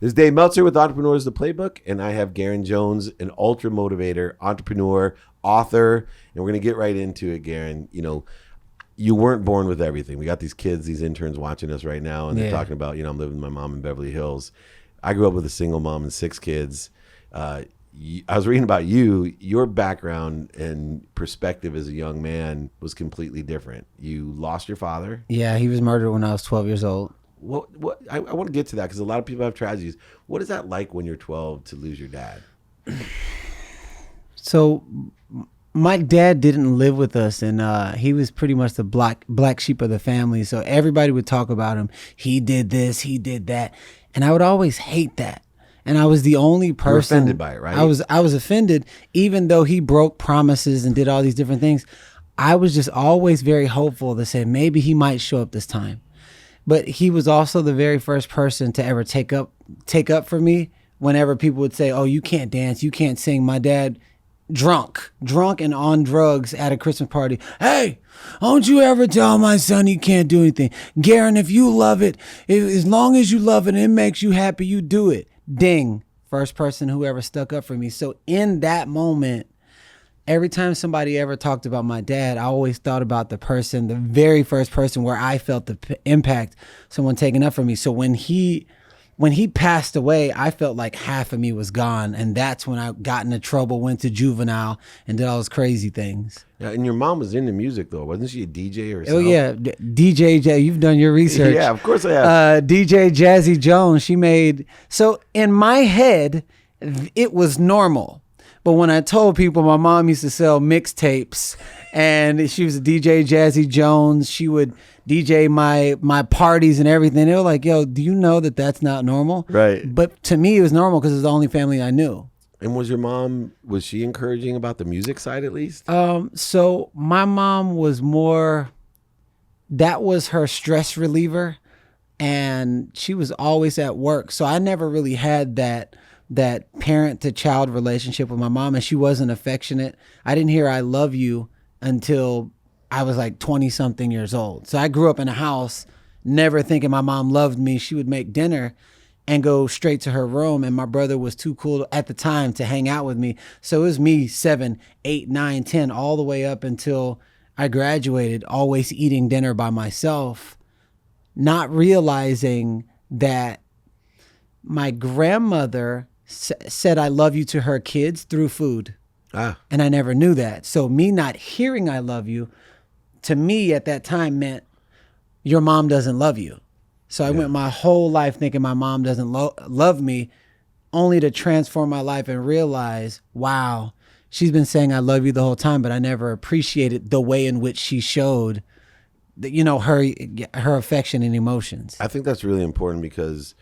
This is Dave Meltzer with Entrepreneurs The Playbook, and I have Garrain Jones, an ultra motivator, entrepreneur, author, and we're going to get right into it, Garrain. You know, you weren't born with everything. We got these kids, these interns watching us right now, and they're talking about, I'm living with my mom in Beverly Hills. I grew up with a single mom and 6 kids. I was reading about you. Your background and perspective as a young man was completely different. You lost your father. Yeah, he was murdered when I was 12 years old. What I want to get to that because a lot of people have tragedies. What is that like when you're 12 to lose your dad? So my dad didn't live with us, and he was pretty much the black sheep of the family. So everybody would talk about him. He did this, he did that, and I would always hate that. And I was the only person. You were offended by it, right? I was offended, even though he broke promises and did all these different things. I was just always very hopeful to say maybe he might show up this time. But he was also the very first person to ever take up for me whenever people would say, oh, you can't dance, you can't sing. My dad, drunk and on drugs at a Christmas party. Hey, don't you ever tell my son he can't do anything. Garrain, if you love it, as long as you love it and it makes you happy, you do it. Ding. First person who ever stuck up for me. So in that moment, every time somebody ever talked about my dad, I always thought about the very first person where I felt the impact, someone taking up for me. So when he passed away, I felt like half of me was gone. And that's when I got into trouble, went to juvenile, and did all those crazy things. Yeah, and your mom was into music, though. Wasn't she a DJ or something? Oh, yeah. DJ, you've done your research. Yeah, of course I have. DJ Jazzy Jones, so in my head, it was normal. But when I told people my mom used to sell mixtapes and she was a DJ Jazzy Jones, she would DJ my parties and everything. They were like, yo, do you know that that's not normal? Right. But to me, it was normal because it was the only family I knew. And was your mom, was she encouraging about the music side at least? So my mom was that was her stress reliever, and she was always at work. So I never really had that parent to child relationship with my mom, and she wasn't affectionate. I didn't hear I love you until I was like 20 something years old. So I grew up in a house never thinking my mom loved me. She would make dinner and go straight to her room, and my brother was too cool at the time to hang out with me. So it was me 7, 8, 9, 10, all the way up until I graduated, always eating dinner by myself, not realizing that my grandmother said I love you to her kids through food. And I never knew that. So me not hearing I love you, to me at that time meant your mom doesn't love you. So I went my whole life thinking my mom doesn't love me, only to transform my life and realize, wow, she's been saying I love you the whole time, but I never appreciated the way in which she showed her affection and emotions. I think that's really important because,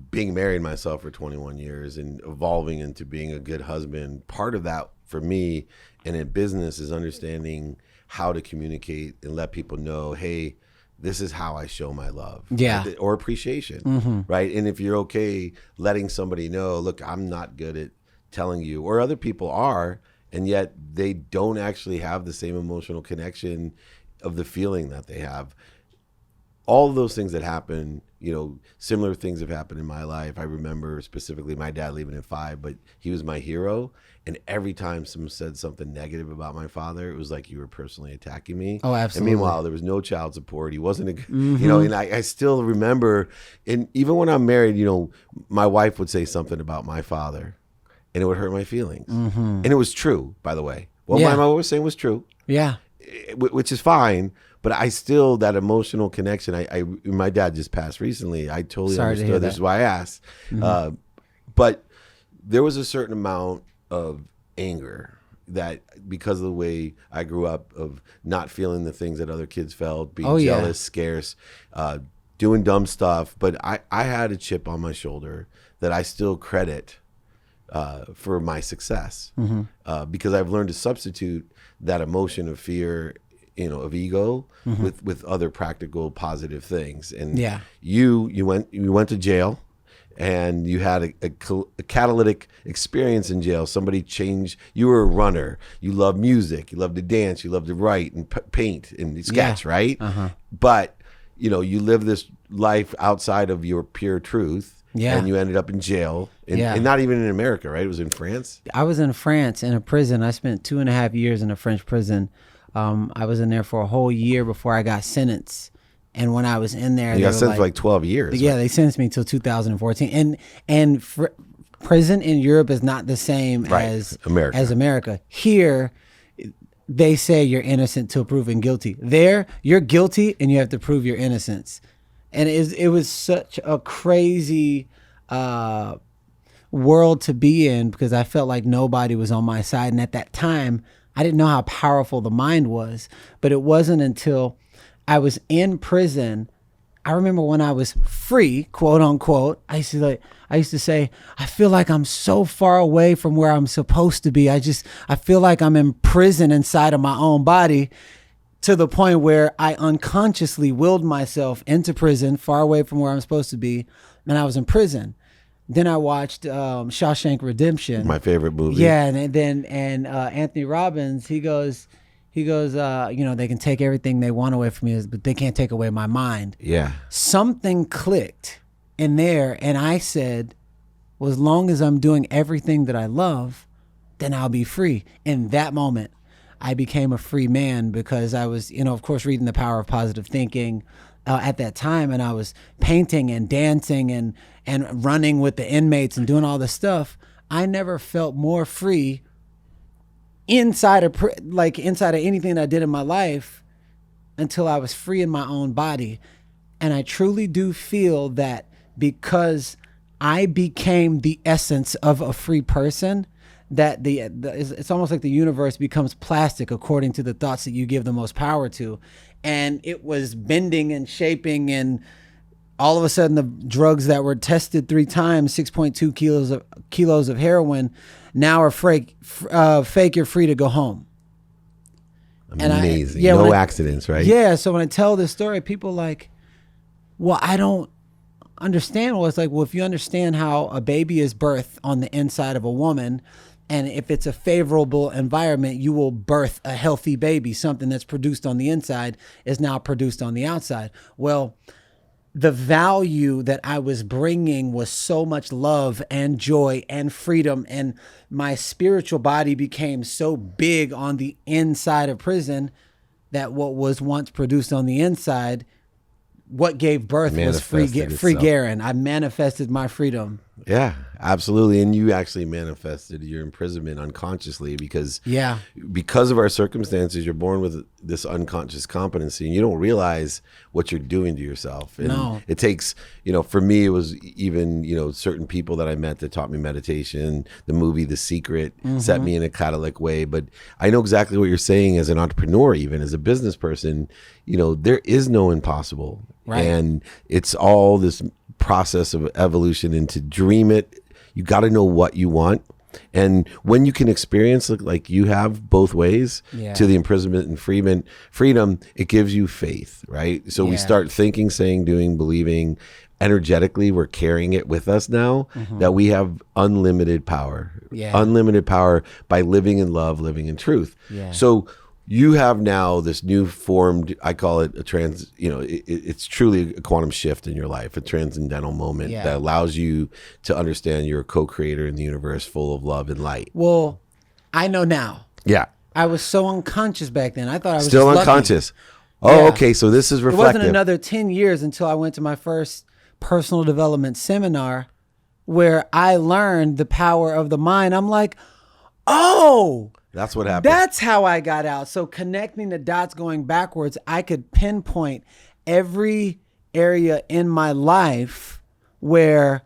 being married myself for 21 years and evolving into being a good husband, part of that for me and in business is understanding how to communicate and let people know, hey, this is how I show my love, right? Or appreciation, right? And if you're okay letting somebody know, look, I'm not good at telling you, or other people are, and yet they don't actually have the same emotional connection of the feeling that they have. All of those things that happen, similar things have happened in my life. I remember specifically my dad leaving at 5, but he was my hero. And every time someone said something negative about my father, it was like you were personally attacking me. Oh, absolutely. And meanwhile, there was no child support. He wasn't a, and I still remember, and even when I'm married, my wife would say something about my father and it would hurt my feelings. And it was true, by the way. What my mother was saying was true. Yeah. Which is fine. But I still, that emotional connection, my dad just passed recently. I totally understood. This is why I asked. But there was a certain amount of anger that because of the way I grew up, of not feeling the things that other kids felt, being jealous, scarce, doing dumb stuff. But I had a chip on my shoulder that I still credit for my success because I've learned to substitute that emotion of fear, of ego with other practical positive things. And you went to jail and you had a catalytic experience in jail. Somebody changed. You were a runner. You loved music. You loved to dance. You loved to write and paint and sketch, right? But, you live this life outside of your pure truth. Yeah. And you ended up in jail. And not even in America, right? It was in France. I was in France in a prison. I spent 2.5 years in a French prison. I was in there for a whole year before I got sentenced. And when I was in there, You got sentenced for like 12 years. Yeah, right? they sentenced me till 2014. And prison in Europe is not the same as America. Here, they say you're innocent till proven guilty. There, you're guilty and you have to prove your innocence. And it was such a crazy world to be in, because I felt like nobody was on my side. And at that time, I didn't know how powerful the mind was. But it wasn't until I was in prison. I remember when I was free, quote unquote, I used to say, I feel like I'm so far away from where I'm supposed to be. I feel like I'm in prison inside of my own body, to the point where I unconsciously willed myself into prison, far away from where I'm supposed to be. And I was in prison. Then I watched Shawshank Redemption, my favorite movie. Yeah, and then Anthony Robbins, he goes, you know, they can take everything they want away from me, but they can't take away my mind. Yeah. Something clicked in there, and I said, well, as long as I'm doing everything that I love, then I'll be free. In that moment, I became a free man, because I was, you know, of course, reading The Power of Positive Thinking at that time, and I was painting and dancing and running with the inmates and doing all this stuff. I never felt more free inside of anything that I did in my life until I was free in my own body. And I truly do feel that because I became the essence of a free person, that it's almost like the universe becomes plastic according to the thoughts that you give the most power to. And it was bending and shaping, and all of a sudden the drugs that were tested 3 times, 6.2 kilos of heroin, now are fake, you're free to go home. Amazing. No accidents, right? Yeah. So when I tell this story, people like, well, I don't understand. Well, it's like, well, if you understand how a baby is birthed on the inside of a woman, and if it's a favorable environment, you will birth a healthy baby. Something that's produced on the inside is now produced on the outside. Well, the value that I was bringing was so much love and joy and freedom, and my spiritual body became so big on the inside of prison that what was once produced on the inside, what gave birth was free Garrain. I manifested my freedom. Yeah, absolutely. And you actually manifested your imprisonment unconsciously, because of our circumstances, you're born with this unconscious competency, and you don't realize what you're doing to yourself. And it takes, you know, for me, it was even, you know, certain people that I met that taught me meditation. The movie The Secret set me in a catalytic way. But I know exactly what you're saying as an entrepreneur, even as a business person. You know, there is no impossible. Right. And it's all this process of evolution, and to dream it, you got to know what you want. And when you can experience like you have both ways to the imprisonment and freedom, it gives you faith, right? So we start thinking, saying, doing, believing. Energetically, we're carrying it with us now, that we have unlimited power. Unlimited power by living in love, living in truth. So you have now this new formed, I call it it's truly a quantum shift in your life, a transcendental moment that allows you to understand you're a co-creator in the universe full of love and light. Well, I know now. Yeah. I was so unconscious back then. I thought I was still just unconscious. Lucky. Oh, okay. So this is reflective. It wasn't another 10 years until I went to my first personal development seminar, where I learned the power of the mind. I'm like, oh, that's what happened. That's how I got out. So connecting the dots going backwards, I could pinpoint every area in my life where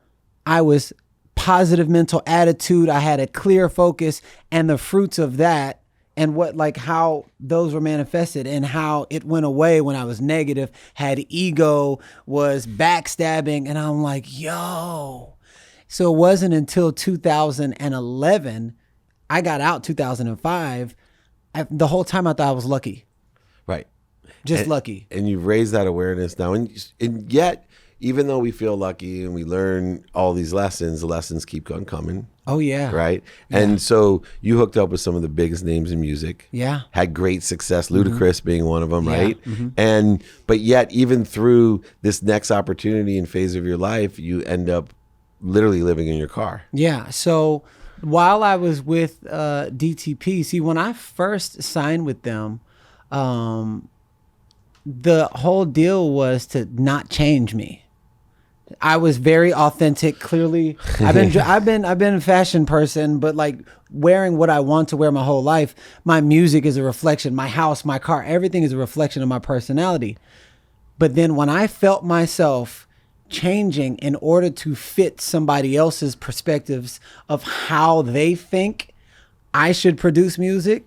I was positive mental attitude. I had a clear focus, and the fruits of that, and how those were manifested, and how it went away when I was negative, had ego, was backstabbing. And I'm like, yo. So it wasn't until 2011, I got out 2005. The whole time I thought I was lucky. Right. Just lucky. And you've raised that awareness now. And yet, even though we feel lucky and we learn all these lessons, the lessons keep on coming. Oh, yeah. Right? Yeah. And so you hooked up with some of the biggest names in music. Yeah. Had great success, Ludacris being one of them, right? But yet, even through this next opportunity and phase of your life, you end up literally living in your car. Yeah. So while I was with DTP, see, when I first signed with them, the whole deal was to not change me. I was very authentic. Clearly, I've been a fashion person, but like wearing what I want to wear my whole life. My music is a reflection. My house, my car, everything is a reflection of my personality. But then when I felt myself changing in order to fit somebody else's perspectives of how they think I should produce music,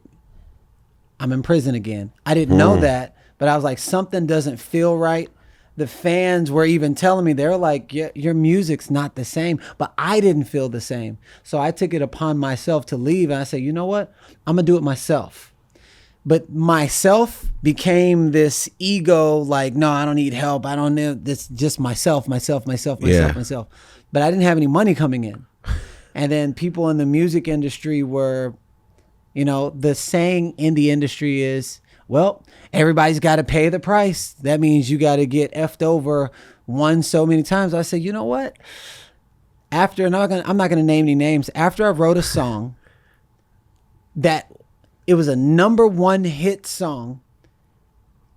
I'm in prison again. I didn't know that, but I was like, something doesn't feel right. The fans were even telling me, they're like, your music's not the same, but I didn't feel the same. So I took it upon myself to leave, and I said, you know what? I'm gonna do it myself. But myself became this ego, like, no, I don't need help. I don't need this, just myself. But I didn't have any money coming in. And then people in the music industry were, the saying in the industry is, well, everybody's got to pay the price. That means you got to get effed over one so many times. I said, you know what? I'm not gonna name any names. After I wrote a song that it was a #1 hit song,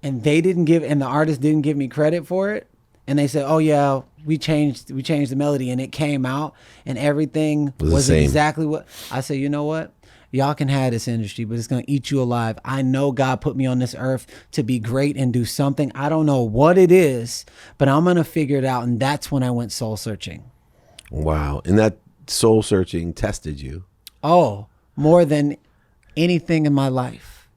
and the artist didn't give me credit for it, and they said, oh yeah, we changed the melody, and it came out, and everything was exactly what I said. You know what? Y'all can have this industry, but it's going to eat you alive. I know God put me on this earth to be great and do something. I don't know what it is, but I'm going to figure it out. And that's when I went soul searching. Wow. And that soul searching tested you. Oh, more than anything in my life.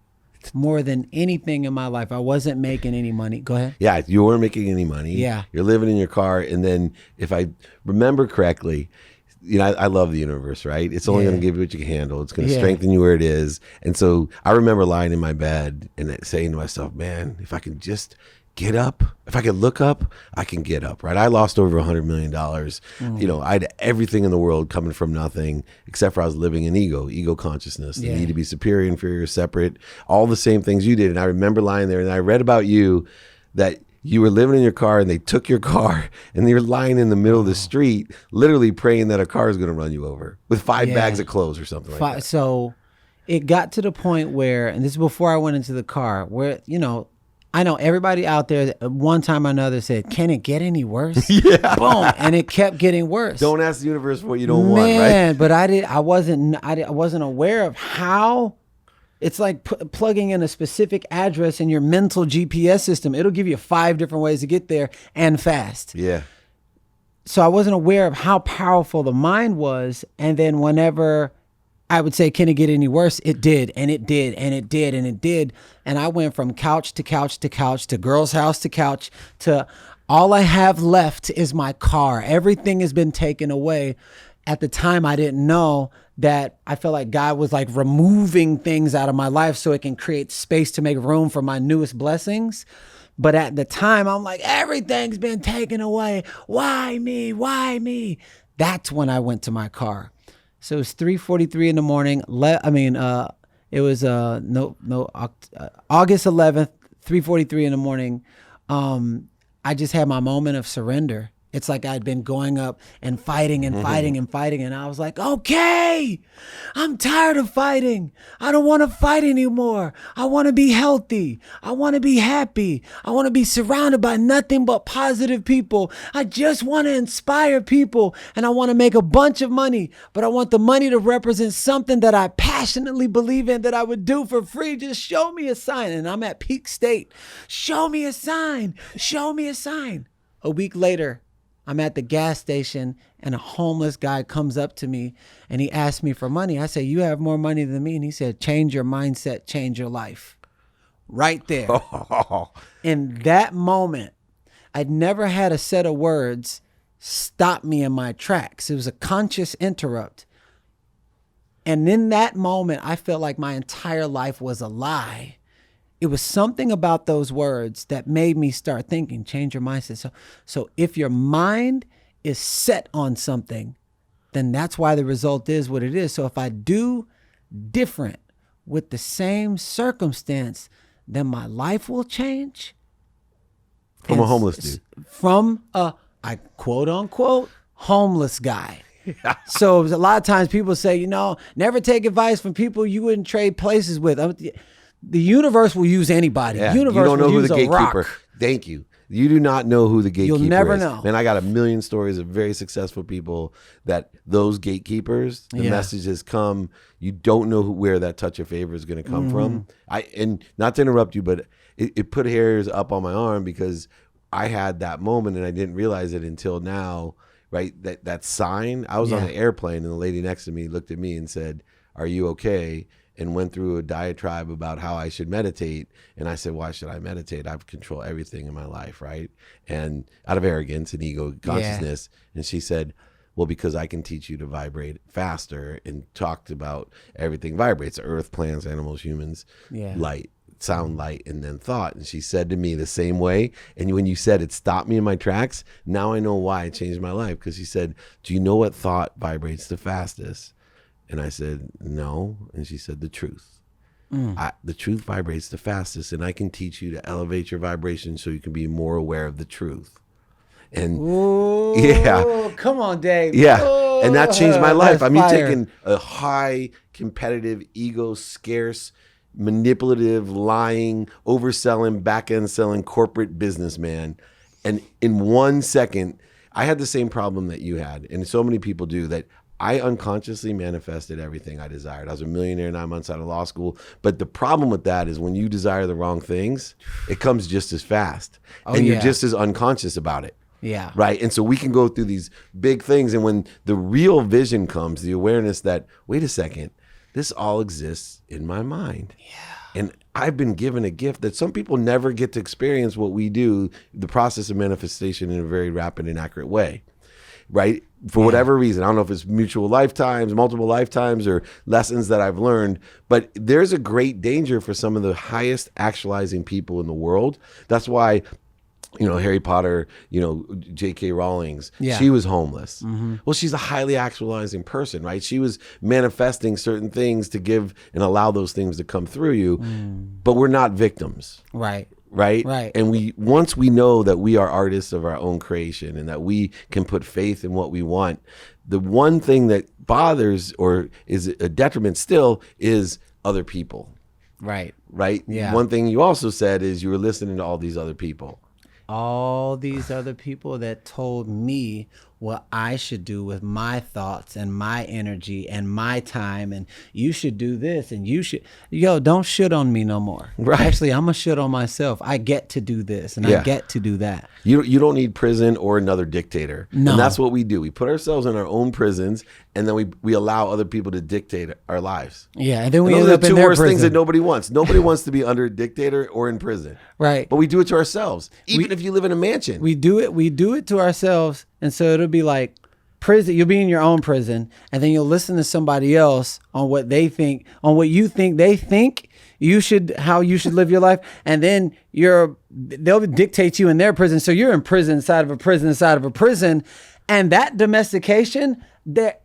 More than anything in my life. I wasn't making any money. Go ahead. Yeah, you weren't making any money. Yeah. You're living in your car. And then if I remember correctly, I love the universe, right? It's only going to give you what you can handle. It's going to strengthen you where it is. And so I remember lying in my bed and saying to myself, man, if I can just get up, if I can look up, I can get up, right? I lost over $100 million. I had everything in the world coming from nothing, except for I was living in ego consciousness, the need to be superior, inferior, separate, all the same things you did. And I remember lying there and I read about you that you were living in your car and they took your car and you're lying in the middle of the street, literally praying that a car is going to run you over with 5 bags of clothes or something like that. So it got to the point where, and this is before I went into the car, where, I know everybody out there at one time or another said, can it get any worse? Yeah. Boom. And it kept getting worse. Don't ask the universe for what you don't want, right? But I wasn't aware of how. It's like plugging in a specific address in your mental GPS system. It'll give you 5 different ways to get there and fast. Yeah. So I wasn't aware of how powerful the mind was. And then whenever I would say, can it get any worse? It did, and it did, and it did, and it did. And I went from couch to couch to couch to girl's house to couch to all I have left is my car. Everything has been taken away. At the time, I didn't know that I felt like God was like removing things out of my life so it can create space to make room for my newest blessings. But at the time, I'm like, everything's been taken away. Why me? Why me? That's when I went to my car. So it was 3:43 in the morning. It was August 11th, 3:43 in the morning. I just had my moment of surrender. It's like I'd been going up and fighting and fighting and fighting. And I was like, okay, I'm tired of fighting. I don't want to fight anymore. I want to be healthy. I want to be happy. I want to be surrounded by nothing but positive people. I just want to inspire people and I want to make a bunch of money, but I want the money to represent something that I passionately believe in that I would do for free. Just show me a sign. And I'm at peak state. Show me a sign. Show me a sign. A week later, I'm at the gas station and a homeless guy comes up to me and he asked me for money. I say, you have more money than me. And he said, change your mindset, change your life. Right there. In that moment, I'd never had a set of words stop me in my tracks. It was a conscious interrupt. And in that moment, I felt like my entire life was a lie. It was something about those words that made me start thinking, change your mindset. So if your mind is set on something, then that's why the result is what it is. So if I do different with the same circumstance, then my life will change. From a homeless dude. From a, I quote unquote, homeless guy. So a lot of times people say, you know, never take advice from people you wouldn't trade places with. The universe will use anybody. Yeah. Universe You don't know will who use the a gatekeeper. rock. Thank you. You do not know who the gatekeeper is. You'll never know. Man, I got a million stories of very successful people that those gatekeepers, the messages come. You don't know where that touch of favor is going to come from. And not to interrupt you, but it put hairs up on my arm because I had that moment and I didn't realize it until now. Right, that sign. I was on an airplane and the lady next to me looked at me and said, "Are you okay?" And went through a diatribe about how I should meditate. And I said, "Why should I meditate? I control everything in my life, right?" And out of arrogance and ego consciousness. And she said, "Well, because I can teach you to vibrate faster," and talked about everything vibrates: earth, plants, animals, humans, light. Sound, light, and then thought. And she said to me the same way. And when you said it stopped me in my tracks, now I know why it changed my life. Because she said, "Do you know what thought vibrates the fastest?" And I said, "No." And she said, "The truth. The truth vibrates the fastest. And I can teach you to elevate your vibration so you can be more aware of the truth." And come on, Dave. And that changed my life. I mean, fire. taking a high competitive, ego, scarce, manipulative, lying, overselling, back-end selling corporate businessman. And in 1 second, I had the same problem that you had. And so many people do, that I unconsciously manifested everything I desired. I was a millionaire 9 months out of law school. But the problem with that is when you desire the wrong things, it comes just as fast. And you're just as unconscious about it. Yeah. Right. And so we can go through these big things. And when the real vision comes, the awareness that, wait a second, this all exists in my mind. Yeah. And I've been given a gift that some people never get to experience what we do, the process of manifestation, in a very rapid and accurate way. Right? For whatever reason. I don't know if it's mutual lifetimes, multiple lifetimes, or lessons that I've learned. But there's a great danger for some of the highest actualizing people in the world. That's why, you know, Harry Potter, you know, J.K. Rawlings, she was homeless. Well, she's a highly actualizing person, right? She was manifesting certain things to give and allow those things to come through you. But we're not victims. Right. And once we know that we are artists of our own creation and that we can put faith in what we want, the one thing that bothers or is a detriment still is other people. Right. Yeah. One thing you also said is you were listening to all these other people. All these other people that told me what I should do with my thoughts and my energy and my time, and you should do this and you should, don't shit on me no more. Right. Actually, I'm gonna shit on myself. I get to do this and I get to do that. You don't need prison or another dictator. No. And that's what we do. We put ourselves in our own prisons, and then we allow other people to dictate our lives. Yeah, and then we those end are up the in two their worst prison. things that nobody wants. Nobody wants to be under a dictator or in prison. Right. But we do it to ourselves, even if you live in a mansion. We do it to ourselves, and so it'll be like prison. You'll be in your own prison, and then you'll listen to somebody else on what they think, on what you think they think how you should live your life, and then they'll dictate you in their prison. So you're in prison inside of a prison inside of a prison, and that domestication, there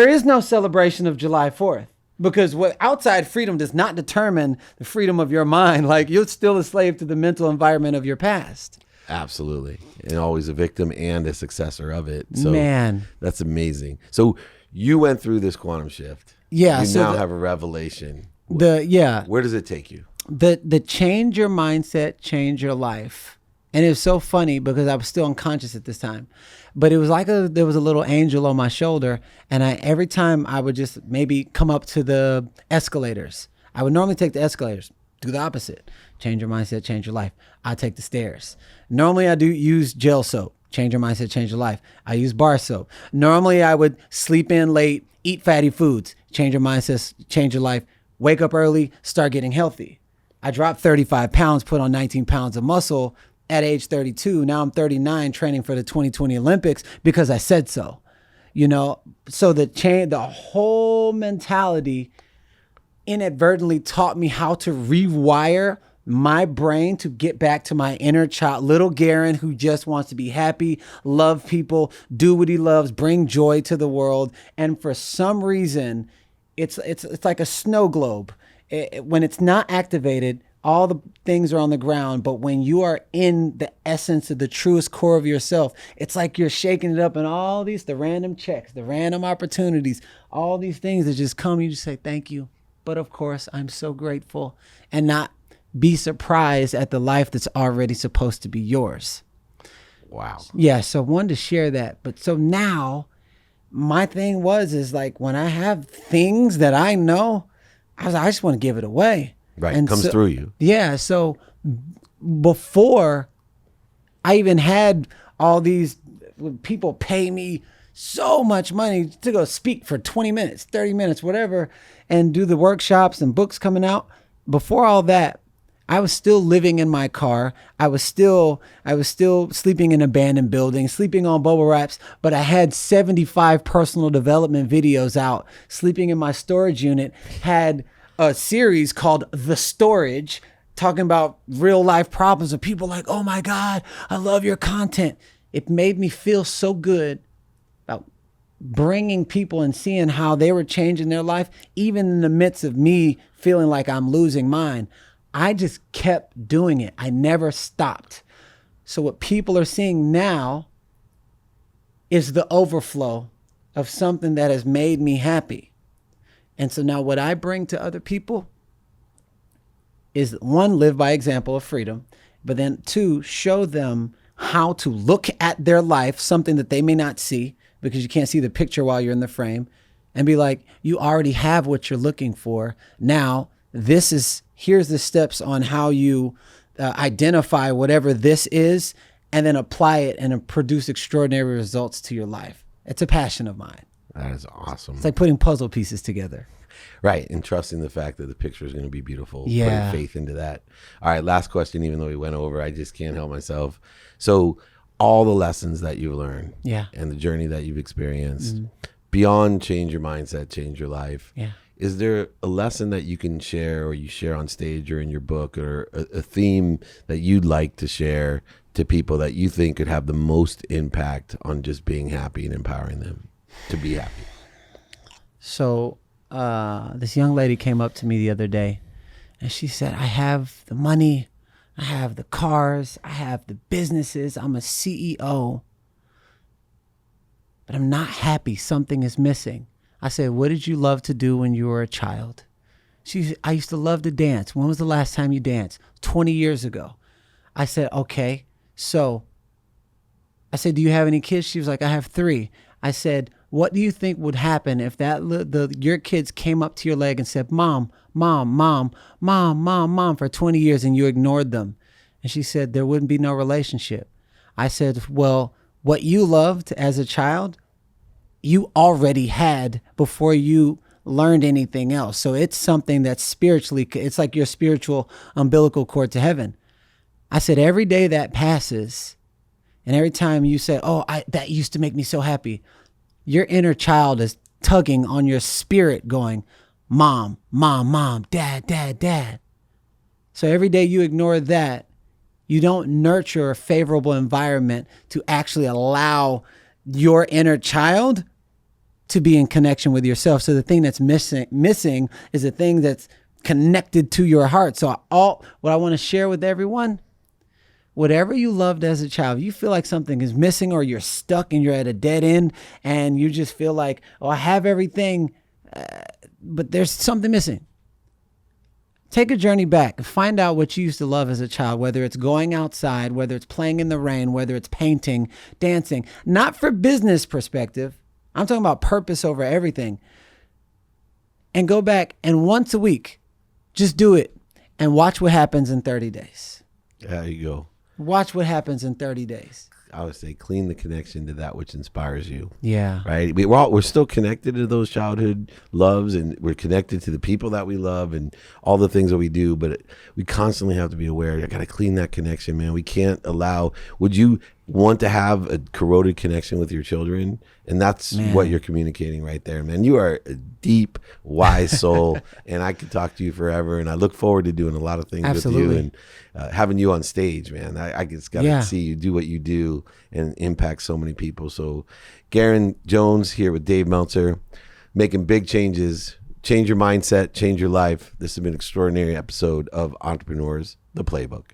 is no celebration of July 4th. Because what outside freedom does not determine the freedom of your mind. Like, you're still a slave to the mental environment of your past. Absolutely. And always a victim and a successor of it. So man, that's amazing. So you went through this quantum shift. Yeah. You now have a revelation. Where does it take you? The change your mindset, change your life. And it was so funny because I was still unconscious at this time. But it was like there was a little angel on my shoulder, and every time I would just maybe come up to the escalators. I would normally take the escalators. Do the opposite. Change your mindset, change your life. I take the stairs. Normally I do use gel soap. Change your mindset, change your life. I use bar soap. Normally I would sleep in late, eat fatty foods. Change your mindset, change your life. Wake up early, start getting healthy. I dropped 35 pounds, put on 19 pounds of muscle at age 32. Now I'm 39, training for the 2020 Olympics because I said so. So the whole mentality inadvertently taught me how to rewire my brain to get back to my inner child, little Garrain, who just wants to be happy, love people, do what he loves, bring joy to the world. And for some reason, it's like a snow globe. When it's not activated, all the things are on the ground, but when you are in the essence of the truest core of yourself, it's like you're shaking it up, and all these, the random checks, the random opportunities, all these things that just come, you just say, thank you. But of course, I'm so grateful, and not be surprised at the life that's already supposed to be yours. Wow. Yeah. So I wanted to share that. But so now my thing is like, when I have things that I know, I just want to give it away. Right. And It comes through you. Yeah. So before I even had all these people pay me so much money to go speak for 20 minutes, 30 minutes, whatever, and do the workshops and books coming out. Before all that, I was still living in my car. I was still sleeping in abandoned buildings, sleeping on bubble wraps, but I had 75 personal development videos out, sleeping in my storage unit, had a series called The Storage, talking about real life problems of people like, oh my God, I love your content. It made me feel so good about bringing people and seeing how they were changing their life, even in the midst of me feeling like I'm losing mine. I just kept doing it. I never stopped. So what people are seeing now is the overflow of something that has made me happy. And so now what I bring to other people is, one, live by example of freedom, but then two, show them how to look at their life, something that they may not see because you can't see the picture while you're in the frame, and be like, you already have what you're looking for. Now, here's the steps on how you identify whatever this is, and then apply it and produce extraordinary results to your life. It's a passion of mine. That is awesome. It's like putting puzzle pieces together. Right. And trusting the fact that the picture is going to be beautiful. Yeah. Putting faith into that. All right. Last question, even though we went over, I just can't help myself. So all the lessons that you've learned, Yeah. and the journey that you've experienced, beyond change your mindset, change your life. Yeah. Is there a lesson that you can share, or you share on stage or in your book, or a theme that you'd like to share to people that you think could have the most impact on just being happy and empowering them to be happy? So this young lady came up to me the other day, and she said, I have the money, I have the cars, I have the businesses, I'm a CEO, but I'm not happy. Something is missing. I said, what did you love to do when you were a child? She said, I used to love to dance. When was the last time you danced? 20 years ago. I said, okay. So I said, do you have any kids? She was like, I have 3. I said, what do you think would happen if your kids came up to your leg and said, Mom, Mom, Mom, Mom, Mom, Mom for 20 years, and you ignored them? And she said, there wouldn't be no relationship. I said, well, what you loved as a child, you already had before you learned anything else. So it's something that's spiritually, it's like your spiritual umbilical cord to heaven. I said, every day that passes, and every time you say, oh, that used to make me so happy, your inner child is tugging on your spirit going, Mom, Mom, Mom, Dad, Dad, Dad. So every day you ignore that, you don't nurture a favorable environment to actually allow your inner child to be in connection with yourself. So the thing that's missing is the thing that's connected to your heart. So what I want to share with everyone, whatever you loved as a child, you feel like something is missing, or you're stuck and you're at a dead end and you just feel like, oh, I have everything, but there's something missing. Take a journey back and find out what you used to love as a child, whether it's going outside, whether it's playing in the rain, whether it's painting, dancing, not for business perspective. I'm talking about purpose over everything. And go back, and once a week, just do it and watch what happens in 30 days. There you go. Watch what happens in 30 days. I would say clean the connection to that which inspires you. Yeah. Right. We're still connected to those childhood loves, and we're connected to the people that we love and all the things that we do. But we constantly have to be aware. I got to clean that connection, man. We can't allow. Would you want to have a corroded connection with your children? And that's what you're communicating right there, man. You are a deep, wise soul, and I could talk to you forever. And I look forward to doing a lot of things with you and having you on stage, man. I just got to see you do what you do and impact so many people. So Garrain Jones here with Dave Meltzer, making big changes, change your mindset, change your life. This has been an extraordinary episode of Entrepreneurs, the Playbook.